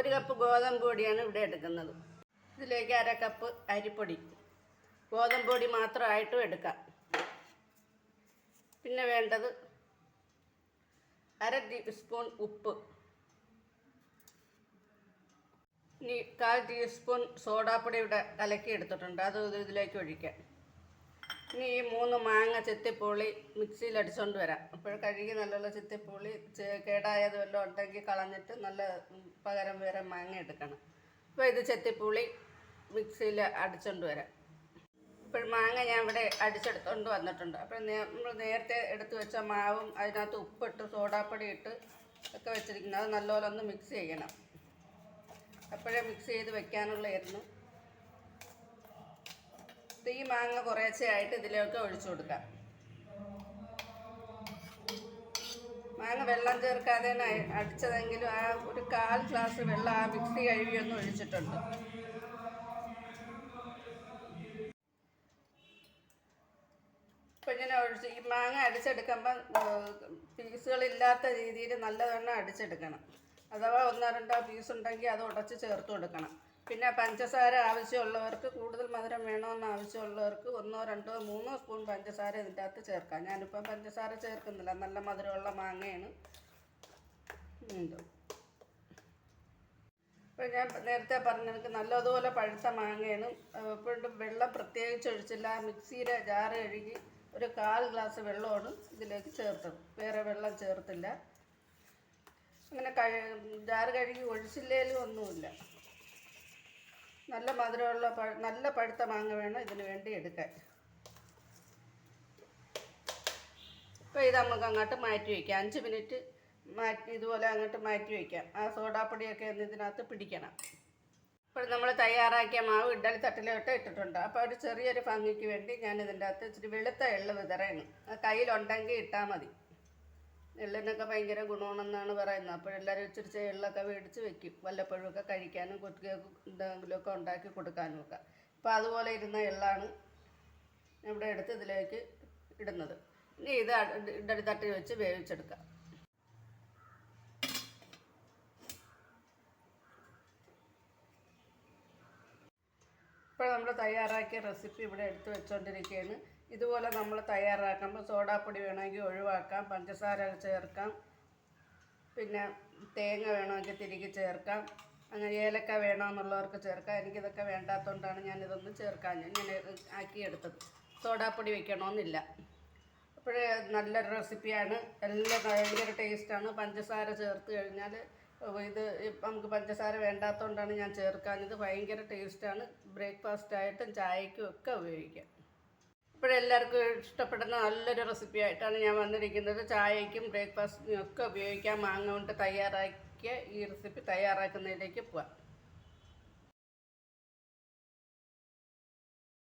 1 cup ഗോതമ്പ് പൊടിയാണ് ഇവിടെ എടുക്കുന്നത്. ഇതിലേക്ക് 1/2 കപ്പ് അരിപ്പൊടി, ഗോതമ്പ് പൊടി മാത്രമായിട്ടും എടുക്കാം. പിന്നെ വേണ്ടത് 1/2 ടീസ്പൂൺ ഉപ്പ്, ഇനി 1/4 ടീസ്പൂൺ സോഡാപ്പൊടി ഇവിടെ കലക്കി എടുത്തിട്ടുണ്ട്, അത് ഇതിലേക്ക് ഒഴിക്കാം. ഇനി ഈ 3 മാങ്ങ ചെത്തിപ്പൂളി മിക്സിയിൽ അടിച്ചുകൊണ്ട് വരാം. അപ്പോൾ കഴുകി നല്ലോണം ചെത്തിപ്പൂളി കേടായത് വല്ലതും ഉണ്ടെങ്കിൽ കളഞ്ഞിട്ട് നല്ല പകരം വേറെ മാങ്ങ എടുക്കണം. അപ്പോൾ ഇത് ചെത്തിപ്പൂളി മിക്സിയിൽ അടിച്ചുകൊണ്ട് വരാം. ഇപ്പോൾ മാങ്ങ ഞാൻ ഇവിടെ അടിച്ചെടുത്തുകൊണ്ട് വന്നിട്ടുണ്ട്. അപ്പോൾ നമ്മൾ നേരത്തെ എടുത്ത് വെച്ച മാവും അതിനകത്ത് ഉപ്പിട്ട് സോഡാപ്പൊടി ഇട്ട് ഒക്കെ വെച്ചിരിക്കുന്നത്, അത് നല്ലപോലെ ഒന്ന് മിക്സ് ചെയ്യണം. അപ്പോഴേ മിക്സ് ചെയ്ത് വെക്കാനുള്ളതായിരുന്നു. ഈ മാങ്ങ കുറേശ്ശെയായിട്ട് ഇതിലേക്ക് ഒഴിച്ചു കൊടുക്കാം. മാങ്ങ വെള്ളം ചേർക്കാതെയാണ് അടിച്ചതെങ്കിലും ആ ഒരു 1/4 ഗ്ലാസ് വെള്ളം ആ മിക്സി കഴുകിയൊന്നും ഒഴിച്ചിട്ടുണ്ട്. ഇപ്പം ഇങ്ങനെ ഒഴിച്ച് ഈ മാങ്ങ അടിച്ചെടുക്കുമ്പം പീസുകളില്ലാത്ത രീതിയിൽ നല്ലവണ്ണം അടിച്ചെടുക്കണം. അഥവാ 1-2 പീസ് ഉണ്ടെങ്കിൽ അത് ഉടച്ച് ചേർത്ത് കൊടുക്കണം. പിന്നെ പഞ്ചസാര ആവശ്യമുള്ളവർക്ക്, കൂടുതൽ മധുരം വേണമെന്ന് ആവശ്യമുള്ളവർക്ക് 1-2-3 സ്പൂൺ പഞ്ചസാര ഇതിൻ്റെ അകത്ത് ചേർക്കാം. ഞാനിപ്പം പഞ്ചസാര ചേർക്കുന്നില്ല, നല്ല മധുരമുള്ള മാങ്ങയാണ്. ഇപ്പോൾ ഞാൻ നേരത്തെ പറഞ്ഞെനിക്ക് നല്ലതുപോലെ പഴുത്ത മാങ്ങയാണ്. ഇപ്പോഴും വെള്ളം പ്രത്യേകിച്ച് ഒഴിച്ചില്ല. മിക്സിയുടെ ജാറ് കഴുകി ഒരു 1/4 ഗ്ലാസ് വെള്ളമാണ് ഇതിലേക്ക് ചേർത്തത്, വേറെ വെള്ളം ചേർത്തില്ല. അങ്ങനെ ജാറ് കഴുകി ഒഴിച്ചില്ലേലും ഒന്നുമില്ല. നല്ല മധുരമുള്ള നല്ല പഴുത്ത മാങ്ങ വേണം ഇതിന് വേണ്ടി എടുക്കാൻ. അപ്പോൾ ഇത് നമുക്ക് അങ്ങോട്ട് മാറ്റി വയ്ക്കാം. 5 മിനിറ്റ് ഇതുപോലെ അങ്ങോട്ട് മാറ്റി വയ്ക്കാം. ആ സോഡാപ്പൊടിയൊക്കെ ഒന്ന് ഇതിനകത്ത് പിടിക്കണം. ഇപ്പോൾ നമ്മൾ തയ്യാറാക്കിയ മാവ് ഇഡ്ഡലി തട്ടിലോട്ട് ഇട്ടിട്ടുണ്ട്. അപ്പോൾ ഒരു ചെറിയൊരു ഭംഗിക്ക് വേണ്ടി ഞാൻ ഇതിൻ്റെ അകത്ത് ഇച്ചിരി വെളുത്ത എള്ള് വിതറാണ്. കയ്യിലുണ്ടെങ്കിൽ ഇട്ടാൽ മതി. എള്ളിനൊക്കെ ഭയങ്കര ഗുണമാണെന്നാണ് പറയുന്നത്. അപ്പോഴെല്ലാവരും ഇച്ചിരി എള്ളൊക്കെ മേടിച്ച് വെക്കും, വല്ലപ്പോഴും ഒക്കെ കഴിക്കാനും കുട്ടികൾക്ക് എന്തെങ്കിലുമൊക്കെ ഉണ്ടാക്കി കൊടുക്കാനും ഒക്കെ. അപ്പോൾ അതുപോലെ ഇരുന്ന എള്ളാണ് ഇവിടെ എടുത്ത് ഇതിലേക്ക് ഇടുന്നത്. ഇനി ഇത് ഇഡ്ഡലി തട്ടി വെച്ച് വേവിച്ചെടുക്കാം. ഇപ്പോൾ നമ്മൾ തയ്യാറാക്കിയ റെസിപ്പി ഇവിടെ എടുത്ത് വെച്ചുകൊണ്ടിരിക്കുകയാണ്. ഇതുപോലെ നമ്മൾ തയ്യാറാക്കുമ്പോൾ സോഡാപ്പൊടി വേണമെങ്കിൽ ഒഴിവാക്കാം, പഞ്ചസാര ചേർക്കാം, പിന്നെ തേങ്ങ വേണമെങ്കിൽ തിരികെ ചേർക്കാം, അങ്ങനെ ഏലക്ക വേണമെന്നുള്ളവർക്ക് ചേർക്കാം. എനിക്കിതൊക്കെ വേണ്ടാത്തതുകൊണ്ടാണ് ഞാനിതൊന്നും ചേർക്കാൻ ഇങ്ങനെ ആക്കിയെടുത്തത്. സോഡാപ്പൊടി വയ്ക്കണമെന്നില്ല. അപ്പോഴേ നല്ലൊരു റെസിപ്പിയാണ്, എല്ലാം ഭയങ്കര ടേസ്റ്റാണ്. പഞ്ചസാര ചേർത്ത് കഴിഞ്ഞാൽ ഇത് നമുക്ക് പഞ്ചസാര വേണ്ടാത്തതുകൊണ്ടാണ് ഞാൻ ചേർക്കാഞ്ഞത്. ഭയങ്കര ടേസ്റ്റാണ്. ബ്രേക്ക്ഫാസ്റ്റായിട്ടും ചായയ്ക്കും ഒക്കെ ഉപയോഗിക്കാം. ഇപ്പോഴെല്ലാവർക്കും ഇഷ്ടപ്പെടുന്ന നല്ലൊരു റെസിപ്പി ആയിട്ടാണ് ഞാൻ വന്നിരിക്കുന്നത്. ചായയ്ക്കും ബ്രേക്ക്ഫാസ്റ്റിനും ഒക്കെ ഉപയോഗിക്കാം. മാങ്ങ കൊണ്ട് തയ്യാറാക്കിയ ഈ റെസിപ്പി തയ്യാറാക്കുന്നതിലേക്ക് പോവാം.